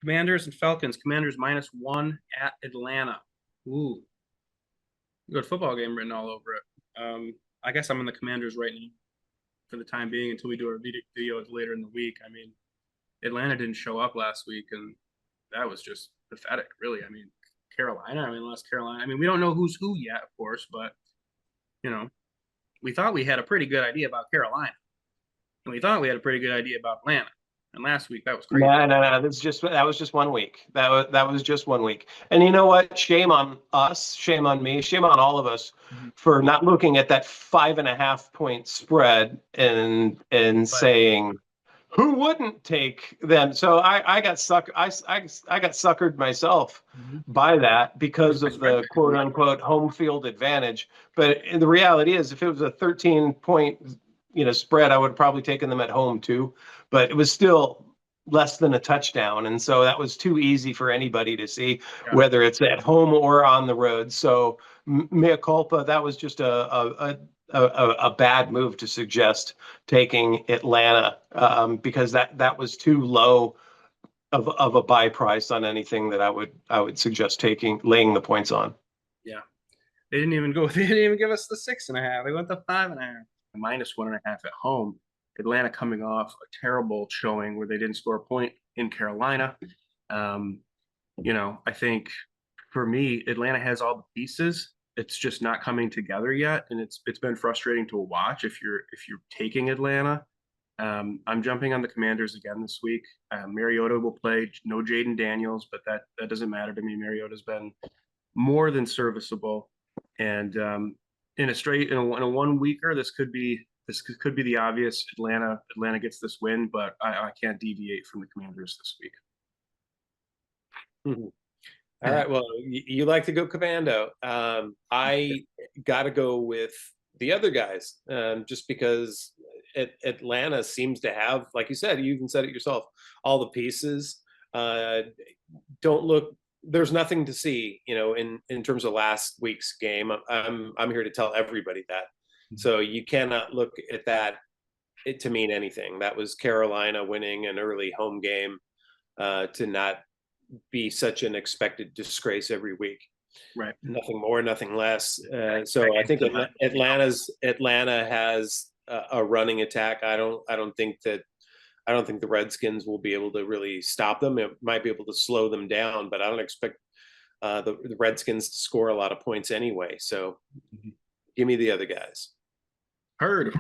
Commanders and Falcons. Commanders -1 at Atlanta. Ooh, good football game written all over it. I guess I'm in the Commanders right now for the time being until we do our videos later in the week. I mean, Atlanta didn't show up last week, and that was just pathetic, really. I mean, Carolina. I mean, lost Carolina. I mean, we don't know who's who yet, of course, but you know, we thought we had a pretty good idea about Carolina, and we thought we had a pretty good idea about Atlanta. And last week that was crazy. No. That was just 1 week. That was just 1 week. And you know what? Shame on us. Shame on me. Shame on all of us for not looking at that 5.5 point spread and saying who wouldn't take them. So I got got suckered myself by that because of the quote unquote home field advantage. But the reality is, if it was a 13-point spread, I would have probably taken them at home too. But it was still less than a touchdown, and so that was too easy for anybody to see, whether it's at home or on the road. So mea culpa. That was just a bad move to suggest taking Atlanta, because that was too low of a buy price on anything that I would suggest laying the points on. Yeah, they didn't even go. They didn't even give us the 6.5. They went to 5.5. -1.5 at home. Atlanta coming off a terrible showing where they didn't score a point in Carolina. I think for me, Atlanta has all the pieces. It's just not coming together yet, and it's been frustrating to watch if you're taking Atlanta. I'm jumping on the Commanders again this week. Mariota will play. No Jaden Daniels, but that doesn't matter to me. Mariota's been more than serviceable, and in a 1 weeker, this could be the obvious. Atlanta gets this win, but I can't deviate from the Commanders this week. All right. Well, you like to go commando. I got to go with the other guys, just because Atlanta seems to have, like you said, you even said it yourself, all the pieces. Don't look. There's nothing to see, in terms of last week's game. I'm here to tell everybody that. So you cannot look at that to mean anything. That was Carolina winning an early home game, to not be such an expected disgrace every week. Right. Nothing more, nothing less. So I think Atlanta has a running attack. I don't think the Redskins will be able to really stop them. It might be able to slow them down, but I don't expect the Redskins to score a lot of points anyway. So give me the other guys. Heard.